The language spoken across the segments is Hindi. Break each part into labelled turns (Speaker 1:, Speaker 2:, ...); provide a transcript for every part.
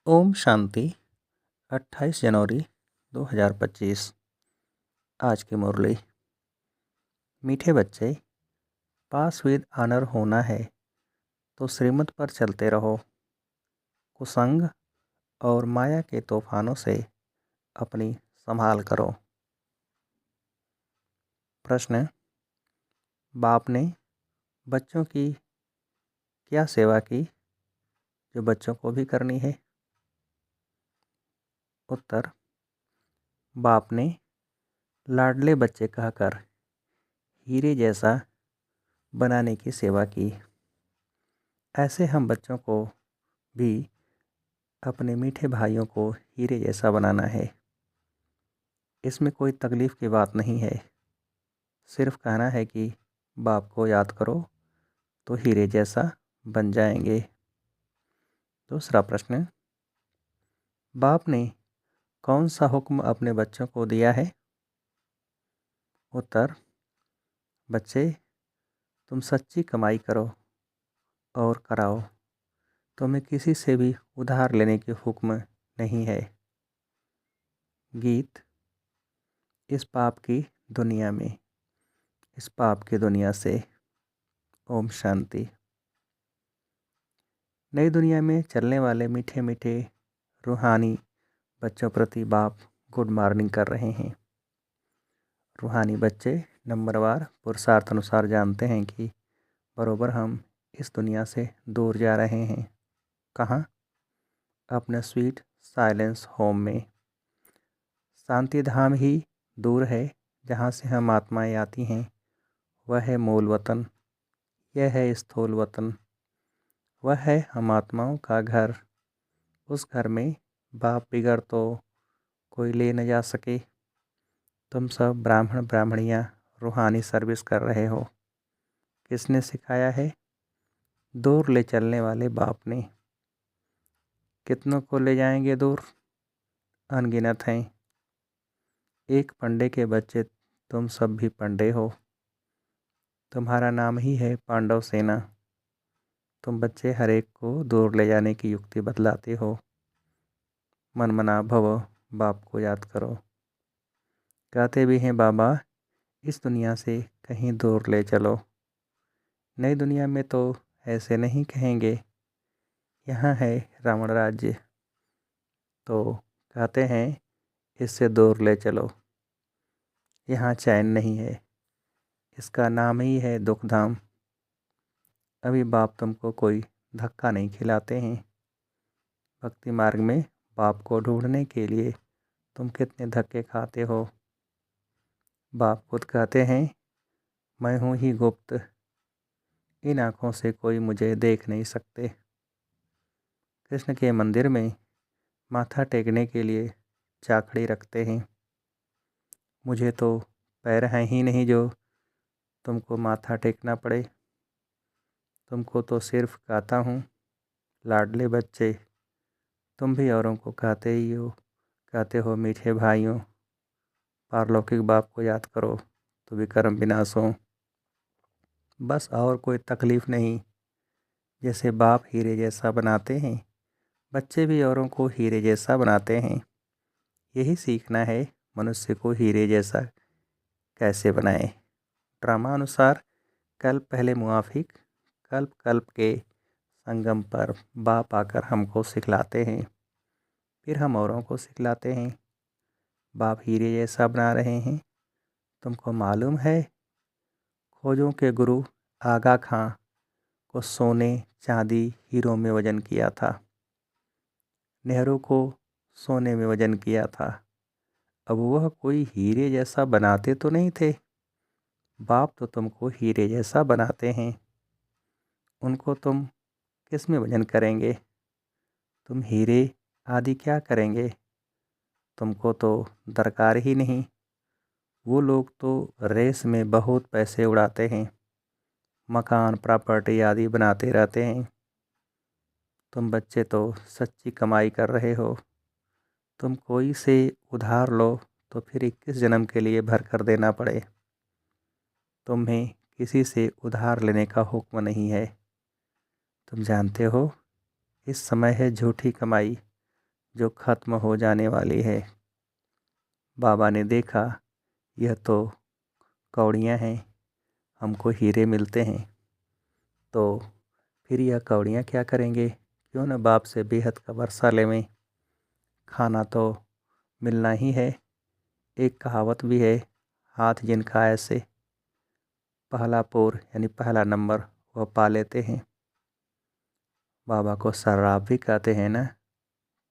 Speaker 1: ओम शांति। 28 जनवरी 2025। आज की मुरली। मीठे बच्चे, पास विद ऑनर होना है तो श्रीमत पर चलते रहो। कुसंग और माया के तूफानों से अपनी संभाल करो। प्रश्न: बाप ने बच्चों की क्या सेवा की जो बच्चों को भी करनी है? उत्तर: बाप ने लाडले बच्चे कहकर हीरे जैसा बनाने की सेवा की। ऐसे हम बच्चों को भी अपने मीठे भाइयों को हीरे जैसा बनाना है। इसमें कोई तकलीफ़ की बात नहीं है। सिर्फ कहना है कि बाप को याद करो तो हीरे जैसा बन जाएंगे। दूसरा प्रश्न: बाप ने कौन सा हुक्म अपने बच्चों को दिया है? उत्तर: बच्चे, तुम सच्ची कमाई करो और कराओ। तुम्हें किसी से भी उधार लेने की हुक्म नहीं है। गीत। इस पाप की दुनिया में, इस पाप की दुनिया से। ओम शांति। नई दुनिया में चलने वाले मीठे मीठे रूहानी बच्चों प्रति बाप गुड मॉर्निंग कर रहे हैं। रूहानी बच्चे नंबरवार पुरुषार्थ अनुसार जानते हैं कि बरोबर हम इस दुनिया से दूर जा रहे हैं। कहाँ? अपने स्वीट साइलेंस होम में। शांति धाम ही दूर है जहाँ से हम आत्माएं आती हैं। वह है मूल वतन। यह है स्थूल वतन। वह है हम आत्माओं का घर। उस घर में बाप बिगड़ तो कोई ले न जा सके। तुम सब ब्राह्मण ब्राह्मणियाँ रूहानी सर्विस कर रहे हो। किसने सिखाया है? दूर ले चलने वाले बाप ने। कितनों को ले जाएंगे दूर? अनगिनत हैं। एक पंडे के बच्चे तुम सब भी पंडे हो। तुम्हारा नाम ही है पांडव सेना। तुम बच्चे हर एक को दूर ले जाने की युक्ति बतलाते हो। मन मना भव, बाप को याद करो। कहते भी हैं बाबा, इस दुनिया से कहीं दूर ले चलो। नई दुनिया में तो ऐसे नहीं कहेंगे। यहाँ है रावण राज्य, तो कहते हैं इससे दूर ले चलो। यहाँ चैन नहीं है। इसका नाम ही है दुखधाम। अभी बाप तुमको कोई धक्का नहीं खिलाते हैं। भक्ति मार्ग में बाप को ढूंढने के लिए तुम कितने धक्के खाते हो। बाप खुद कहते हैं, मैं हूँ ही गुप्त। इन आँखों से कोई मुझे देख नहीं सकते। कृष्ण के मंदिर में माथा टेकने के लिए चाखड़ी रखते हैं। मुझे तो पैर हैं ही नहीं जो तुमको माथा टेकना पड़े। तुमको तो सिर्फ कहता हूँ, लाडले बच्चे। तुम भी औरों को कहते ही हो, कहते हो मीठे भाइयों, पारलौकिक बाप को याद करो तो विकर्म विनाश हो। बस और कोई तकलीफ़ नहीं। जैसे बाप हीरे जैसा बनाते हैं, बच्चे भी औरों को हीरे जैसा बनाते हैं। यही सीखना है मनुष्य को हीरे जैसा कैसे बनाए। ड्रामा अनुसार कल्प पहले मुआफिक, कल्प कल्प के संगम पर बाप आकर हमको सिखलाते हैं। फिर हम औरों को सिखलाते हैं। बाप हीरे जैसा बना रहे हैं। तुमको मालूम है, खोजों के गुरु आगा खां को सोने चांदी हीरों में वजन किया था। नेहरू को सोने में वजन किया था। अब वह कोई हीरे जैसा बनाते तो नहीं थे। बाप तो तुमको हीरे जैसा बनाते हैं। उनको तुम किस में वजन करेंगे? तुम हीरे आदि क्या करेंगे? तुमको तो दरकार ही नहीं। वो लोग तो रेस में बहुत पैसे उड़ाते हैं, मकान प्रॉपर्टी आदि बनाते रहते हैं। तुम बच्चे तो सच्ची कमाई कर रहे हो। तुम कोई से उधार लो तो फिर 21 जन्म के लिए भर कर देना पड़े। तुम्हें किसी से उधार लेने का हुक्म नहीं है। तुम जानते हो, इस समय है झूठी कमाई जो खत्म हो जाने वाली है। बाबा ने देखा यह तो कौड़ियाँ हैं, हमको हीरे मिलते हैं, तो फिर यह कौड़ियाँ क्या करेंगे, क्यों न बाप से बेहद का वर्षा लेवें, खाना तो मिलना ही है। एक कहावत भी है, हाथ जिनका ऐसे पहला पोर यानी पहला नंबर वह पा लेते हैं। बाबा को सर्राफ भी कहते हैं ना,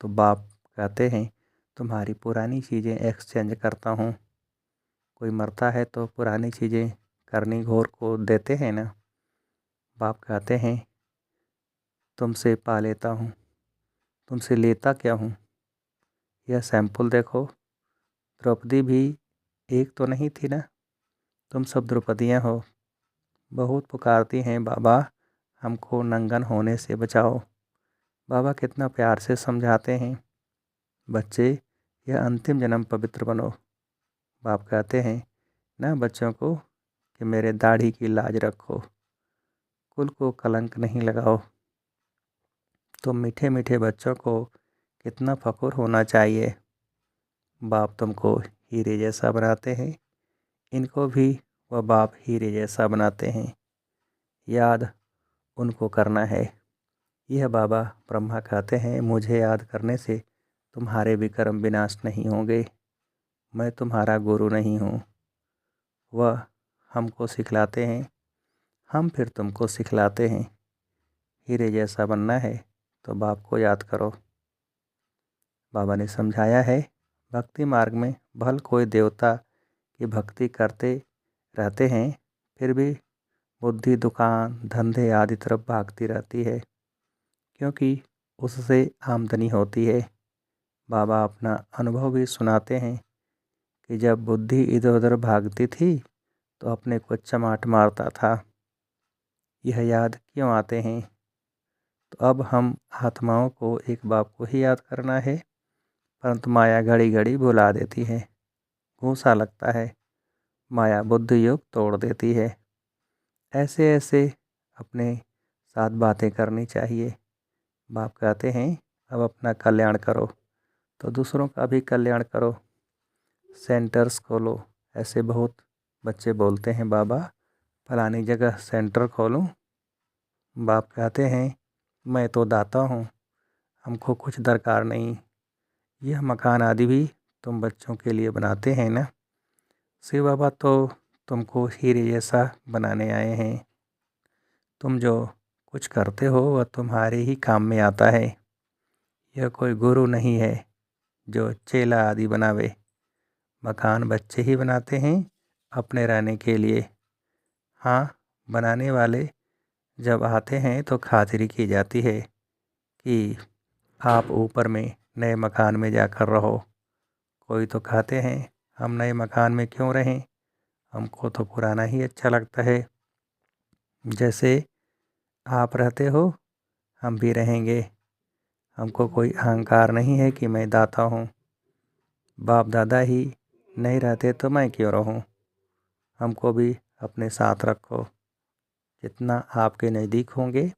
Speaker 1: तो बाप कहते हैं तुम्हारी पुरानी चीज़ें एक्सचेंज करता हूँ। कोई मरता है तो पुरानी चीज़ें करनी घोर को देते हैं ना। बाप कहते हैं तुमसे पा लेता हूँ, तुमसे लेता क्या हूँ। यह सैंपल देखो, द्रौपदी भी एक तो नहीं थी ना, तुम सब द्रौपदियाँ हो। बहुत पुकारती हैं बाबा हमको नंगन होने से बचाओ। बाबा कितना प्यार से समझाते हैं, बच्चे यह अंतिम जन्म पवित्र बनो। बाप कहते हैं ना बच्चों को कि मेरे दाढ़ी की लाज रखो, कुल को कलंक नहीं लगाओ। तुम मीठे मीठे बच्चों को कितना फ़ख्र होना चाहिए। बाप तुमको हीरे जैसा बनाते हैं, इनको भी वह बाप हीरे जैसा बनाते हैं। याद उनको करना है। यह बाबा ब्रह्मा कहते हैं मुझे याद करने से तुम्हारे भी कर्म विनाश नहीं होंगे। मैं तुम्हारा गुरु नहीं हूँ। वह हमको सिखलाते हैं, हम फिर तुमको सिखलाते हैं। हीरे जैसा बनना है तो बाप को याद करो। बाबा ने समझाया है भक्ति मार्ग में भल कोई देवता की भक्ति करते रहते हैं, फिर भी बुद्धि दुकान धंधे आदि तरफ भागती रहती है, क्योंकि उससे आमदनी होती है। बाबा अपना अनुभव भी सुनाते हैं कि जब बुद्धि इधर उधर भागती थी तो अपने को चमाट मारता था। यह याद क्यों आते हैं, तो अब हम आत्माओं को एक बाप को ही याद करना है, परंतु माया घड़ी घड़ी भुला देती है। गुस्सा लगता है, माया बुद्धि योग तोड़ देती है। ऐसे ऐसे अपने साथ बातें करनी चाहिए। बाप कहते हैं अब अपना कल्याण करो तो दूसरों का भी कल्याण करो। सेंटर्स खोलो, ऐसे बहुत बच्चे बोलते हैं बाबा फलानी जगह सेंटर खोलूं। बाप कहते हैं मैं तो दाता हूँ, हमको कुछ दरकार नहीं। यह मकान आदि भी तुम बच्चों के लिए बनाते हैं ना। शिव बाबा तो तुमको हीरे जैसा बनाने आए हैं। तुम जो कुछ करते हो वह तुम्हारे ही काम में आता है। यह कोई गुरु नहीं है जो चेला आदि बनावे। मकान बच्चे ही बनाते हैं अपने रहने के लिए। हाँ, बनाने वाले जब आते हैं तो खातिरी की जाती है कि आप ऊपर में नए मकान में जाकर रहो। कोई तो कहते हैं हम नए मकान में क्यों रहें, हमको तो पुराना ही अच्छा लगता है। जैसे आप रहते हो हम भी रहेंगे। हमको कोई अहंकार नहीं है कि मैं दाता हूँ। बाप दादा ही नहीं रहते तो मैं क्यों रहूँ। हमको भी अपने साथ रखो। जितना आपके नज़दीक होंगे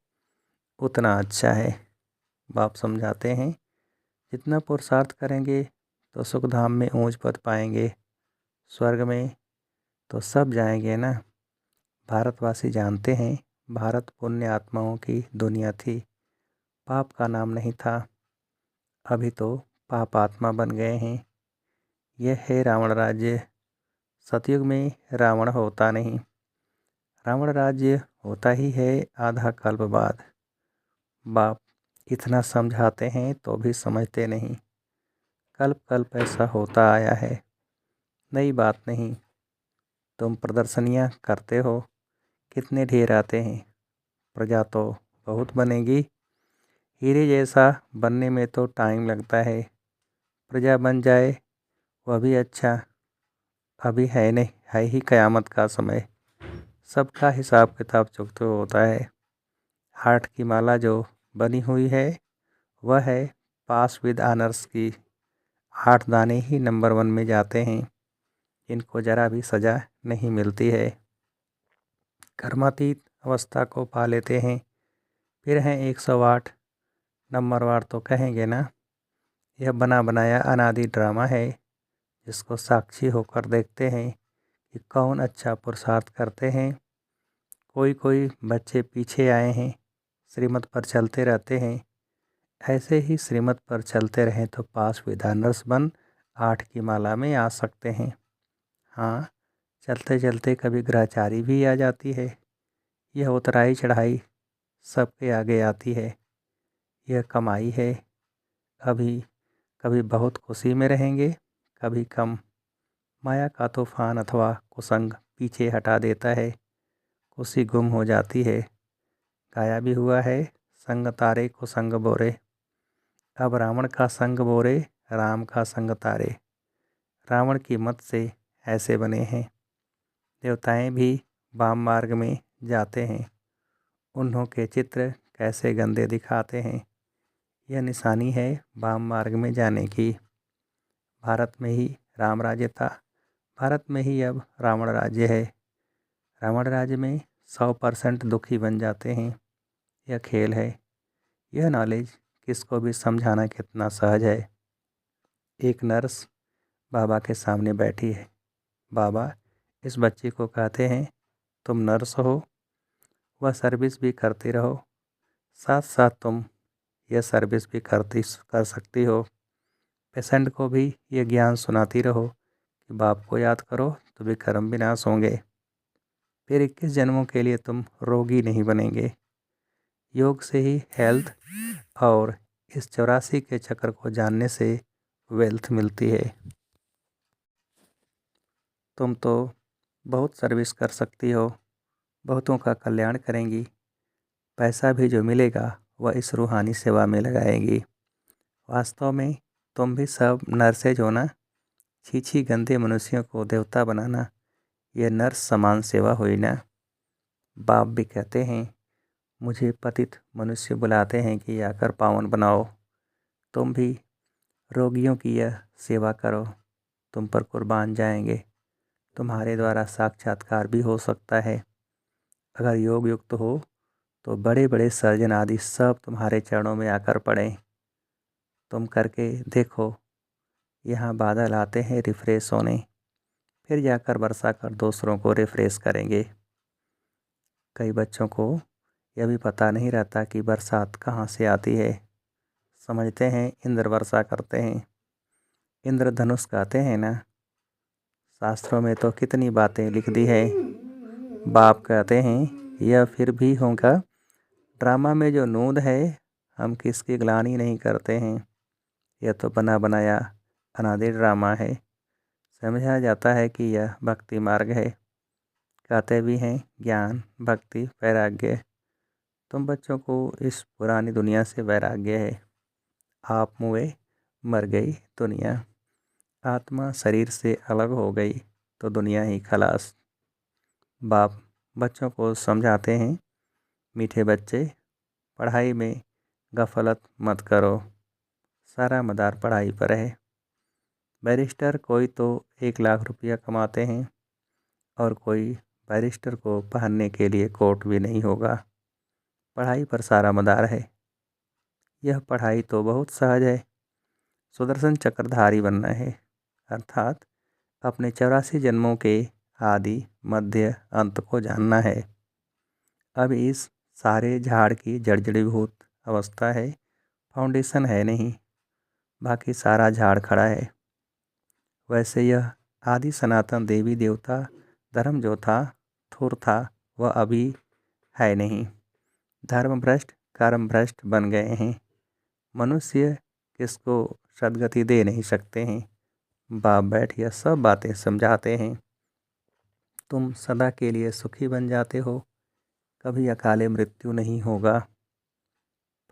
Speaker 1: उतना अच्छा है। बाप समझाते हैं जितना पुरुषार्थ करेंगे तो सुख धाम में ऊंच पद पाएंगे। स्वर्ग में तो सब जाएंगे ना। भारतवासी जानते हैं भारत पुण्य आत्माओं की दुनिया थी, पाप का नाम नहीं था। अभी तो पाप आत्मा बन गए हैं। यह है रावण राज्य। सतयुग में रावण होता नहीं, रावण राज्य होता ही है आधा कल्प बाद। बाप इतना समझाते हैं तो भी समझते नहीं। कल्प कल्प ऐसा होता आया है, नई बात नहीं। तुम प्रदर्शनियाँ करते हो, कितने ढेर आते हैं, प्रजा तो बहुत बनेगी। हीरे जैसा बनने में तो टाइम लगता है, प्रजा बन जाए वह भी अच्छा। अभी है नहीं, है ही क़यामत का समय, सबका हिसाब किताब चुकते होता है। हार्ट की माला जो बनी हुई है वह है पास विद आनर्स की। 8 दाने ही नंबर 1 में जाते हैं, इनको ज़रा भी सज़ा नहीं मिलती है। कर्मातीत अवस्था को पा लेते हैं, फिर हैं 108 नंबर वार तो कहेंगे ना। यह बना बनाया अनादि ड्रामा है, जिसको साक्षी होकर देखते हैं कि कौन अच्छा पुरुषार्थ करते हैं। कोई कोई बच्चे पीछे आए हैं, श्रीमत पर चलते रहते हैं। ऐसे ही श्रीमत पर चलते रहें तो पास विधा नर्स बन 8 की माला में आ सकते हैं। हाँ, चलते चलते कभी ग्रहचारी भी आ जाती है। यह उतराई चढ़ाई सबके आगे आती है। यह कमाई है। अभी कभी बहुत खुशी में रहेंगे, कभी कम। माया का तूफान अथवा कुसंग पीछे हटा देता है, खुशी गुम हो जाती है। गाया भी हुआ है, संग तारे कुसंग बोरे। अब रावण का संग बोरे, राम का संग तारे। रावण की मत से ऐसे बने हैं। देवताएं भी वाम मार्ग में जाते हैं। उन्हों के चित्र कैसे गंदे दिखाते हैं। यह निशानी है वाम मार्ग में जाने की। भारत में ही राम राज्य था, भारत में ही अब रावण राज्य है। रावण राज्य में 100% दुखी बन जाते हैं। यह खेल है। यह नॉलेज किसको भी समझाना कितना सहज है। एक नर्स बाबा के सामने बैठी है। बाबा इस बच्चे को कहते हैं, तुम नर्स हो, वह सर्विस भी करती रहो, साथ साथ तुम यह सर्विस भी कर सकती हो। पेशेंट को भी ये ज्ञान सुनाती रहो कि बाप को याद करो तो भी कर्म विनाश होंगे। फिर 21 जन्मों के लिए तुम रोगी नहीं बनेंगे। योग से ही हेल्थ और इस 84 के चक्र को जानने से वेल्थ मिलती है। तुम तो बहुत सर्विस कर सकती हो, बहुतों का कल्याण करेंगी। पैसा भी जो मिलेगा वह इस रूहानी सेवा में लगाएंगी। वास्तव में तुम भी सब नर्सेज हो ना। छी गंदे मनुष्यों को देवता बनाना, यह नर्स समान सेवा हुई ना। बाप भी कहते हैं, मुझे पतित मनुष्य बुलाते हैं कि आकर पावन बनाओ। तुम भी रोगियों की यह सेवा करो, तुम पर कुर्बान जाएंगे। तुम्हारे द्वारा साक्षात्कार भी हो सकता है। अगर योग युक्त हो तो बड़े बड़े सर्जन आदि सब तुम्हारे चरणों में आकर पड़ें। तुम करके देखो। यहाँ बादल आते हैं रिफ्रेश होने, फिर जाकर वर्षा कर दूसरों को रिफ्रेश करेंगे। कई बच्चों को यह भी पता नहीं रहता कि बरसात कहाँ से आती है। समझते हैं इंद्र वर्षा करते हैं, इंद्रधनुष गाते हैं ना। शास्त्रों में तो कितनी बातें लिख दी है। बाप कहते हैं यह फिर भी होगा। ड्रामा में जो नूद है, हम किसकी ग्लानि नहीं करते हैं। यह तो बना बनाया अनादि ड्रामा है। समझा जाता है कि यह भक्ति मार्ग है। कहते भी हैं ज्ञान भक्ति वैराग्य। तुम बच्चों को इस पुरानी दुनिया से वैराग्य है। आप मुए, मर गई दुनिया। आत्मा शरीर से अलग हो गई तो दुनिया ही खलास। बाप बच्चों को समझाते हैं, मीठे बच्चे, पढ़ाई में गफलत मत करो। सारा मदार पढ़ाई पर है। बैरिस्टर कोई तो 1 लाख रुपया कमाते हैं और कोई बैरिस्टर को पहनने के लिए कोट भी नहीं होगा। पढ़ाई पर सारा मदार है। यह पढ़ाई तो बहुत सहज है। सुदर्शन चक्रधारी बनना है, अर्थात अपने 84 जन्मों के आदि मध्य अंत को जानना है। अब इस सारे झाड़ की जड़जड़ीभूत अवस्था है, फाउंडेशन है नहीं, बाकी सारा झाड़ खड़ा है। वैसे यह आदि सनातन देवी देवता धर्म जो था थूर था, वह अभी है नहीं। धर्म भ्रष्ट कर्म भ्रष्ट बन गए हैं। मनुष्य किसको सदगति दे नहीं सकते हैं। बाप बैठ यह सब बातें समझाते हैं। तुम सदा के लिए सुखी बन जाते हो, कभी अकाले मृत्यु नहीं होगा।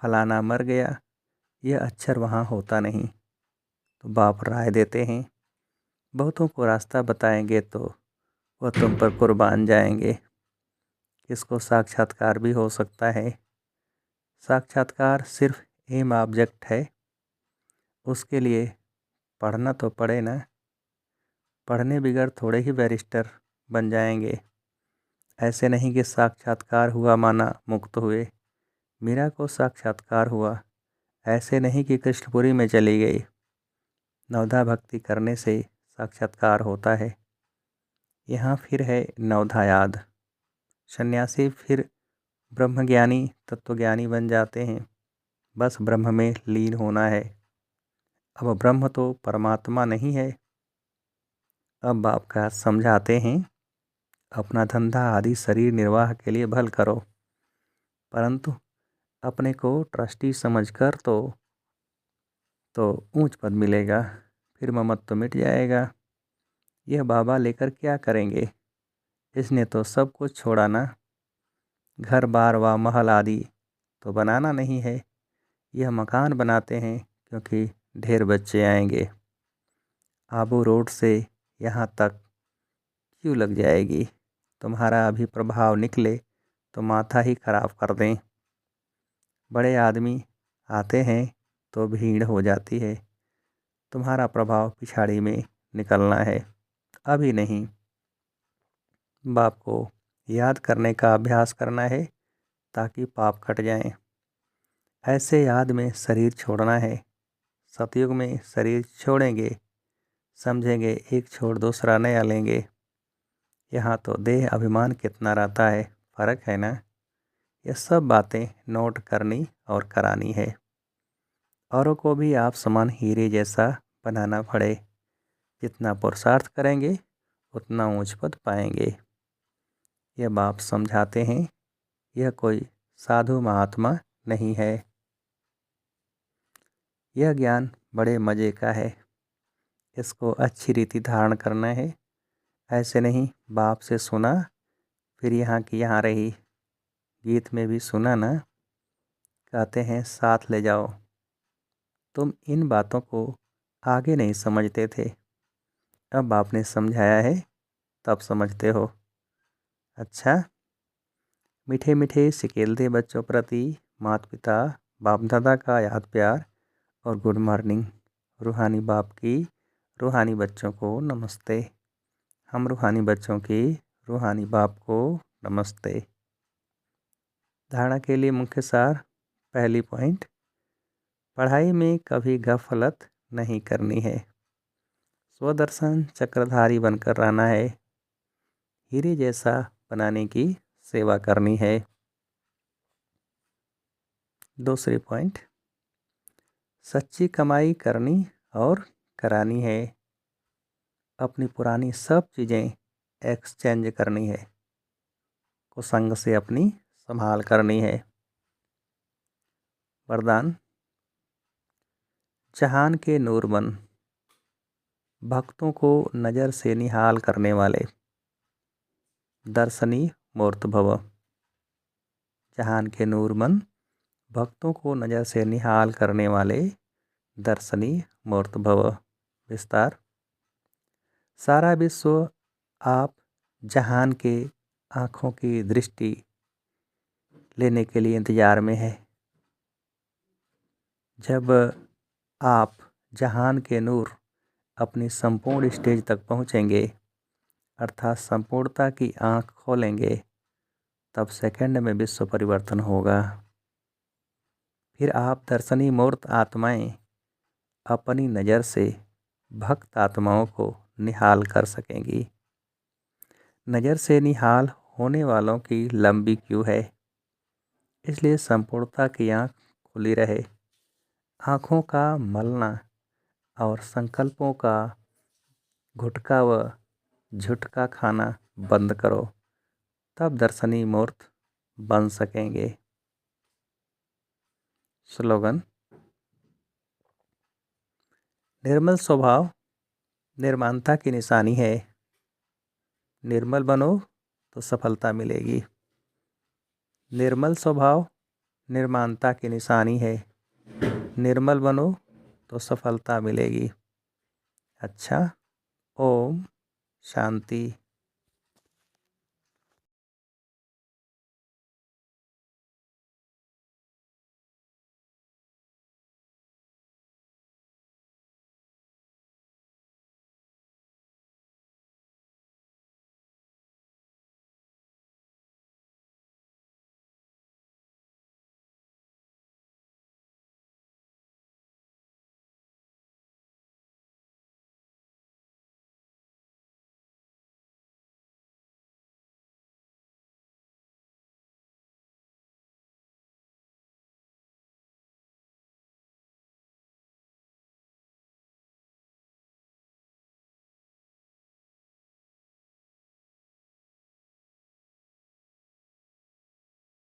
Speaker 1: फलाना मर गया, यह अक्षर वहाँ होता नहीं। तो बाप राय देते हैं, बहुतों को रास्ता बताएंगे तो वह तुम पर कुर्बान जाएंगे। किसको साक्षात्कार भी हो सकता है। साक्षात्कार सिर्फ एम ऑब्जेक्ट है, उसके लिए पढ़ना तो पड़े ना। पढ़ने बिगड़ थोड़े ही बैरिस्टर बन जाएंगे। ऐसे नहीं कि साक्षात्कार हुआ माना मुक्त हुए। मीरा को साक्षात्कार हुआ, ऐसे नहीं कि कृष्णपुरी में चली गई। नवधा भक्ति करने से साक्षात्कार होता है। यहाँ फिर है नवधा याद। सन्यासी फिर ब्रह्मज्ञानी तत्वज्ञानी बन जाते हैं। बस ब्रह्म में लीन होना है। अब ब्रह्म तो परमात्मा नहीं है। अब आपका समझाते हैं, अपना धंधा आदि शरीर निर्वाह के लिए भल करो, परंतु अपने को ट्रस्टी समझकर तो ऊंच पद मिलेगा, फिर ममत्व मिट जाएगा। यह बाबा लेकर क्या करेंगे? इसने तो सब कुछ छोड़ा ना। घर बार व महल आदि तो बनाना नहीं है। यह मकान बनाते हैं क्योंकि ढेर बच्चे आएंगे। आबू रोड से यहाँ तक क्यों लग जाएगी? तुम्हारा अभी प्रभाव निकले तो माथा ही खराब कर दें। बड़े आदमी आते हैं तो भीड़ हो जाती है। तुम्हारा प्रभाव पिछाड़ी में निकलना है, अभी नहीं। बाप को याद करने का अभ्यास करना है ताकि पाप कट जाएं। ऐसे याद में शरीर छोड़ना है। सतयुग में शरीर छोड़ेंगे, समझेंगे एक छोड़ दूसरा नया लेंगे। यहाँ तो देह अभिमान कितना रहता है, फर्क है ना। यह सब बातें नोट करनी और करानी है। औरों को भी आप समान हीरे जैसा बनाना पड़े। जितना पुरुषार्थ करेंगे उतना ऊंच पद पाएंगे। यह बाप समझाते हैं, यह कोई साधु महात्मा नहीं है। यह ज्ञान बड़े मज़े का है। इसको अच्छी रीति धारण करना है। ऐसे नहीं बाप से सुना फिर यहाँ की यहाँ रही। गीत में भी सुना ना, कहते हैं साथ ले जाओ। तुम इन बातों को आगे नहीं समझते थे, अब आपने समझाया है तब समझते हो। अच्छा, मीठे मीठे सिकेलते बच्चों प्रति माता पिता बाप दादा का याद प्यार और गुड मॉर्निंग। रूहानी बाप की रूहानी बच्चों को नमस्ते। हम रूहानी बच्चों की रूहानी बाप को नमस्ते। धारणा के लिए मुख्य सार। पहली पॉइंट, पढ़ाई में कभी गफलत नहीं करनी है। स्वदर्शन चक्रधारी बनकर रहना है। हीरे जैसा बनाने की सेवा करनी है। दूसरी पॉइंट, सच्ची कमाई करनी और करानी है। अपनी पुरानी सब चीज़ें एक्सचेंज करनी है। कुसंग से अपनी संभाल करनी है। वरदान, जहान के नूर बन, भक्तों को नज़र से निहाल करने वाले, दर्शनी मूर्त भव। जहान के नूर बन, भक्तों को नज़र से निहाल करने वाले, दर्शनी मूर्त भव। विस्तार, सारा विश्व आप जहान के आँखों की दृष्टि लेने के लिए इंतज़ार में है। जब आप जहान के नूर अपनी संपूर्ण स्टेज तक पहुँचेंगे, अर्थात संपूर्णता की आँख खोलेंगे, तब सेकंड में विश्व परिवर्तन होगा। फिर आप दर्शनी मूर्त आत्माएं अपनी नज़र से भक्त आत्माओं को निहाल कर सकेंगी। नज़र से निहाल होने वालों की लंबी क्यू है, इसलिए संपूर्णता की आँख खुली रहे। आँखों का मलना और संकल्पों का घुटका व झुटका खाना बंद करो, तब दर्शनी मूर्त बन सकेंगे। स्लोगन, निर्मल स्वभाव निर्माणता की निशानी है। निर्मल बनो तो सफलता मिलेगी। निर्मल स्वभाव निर्माणता की निशानी है। निर्मल बनो तो सफलता मिलेगी। अच्छा, ओम शांति।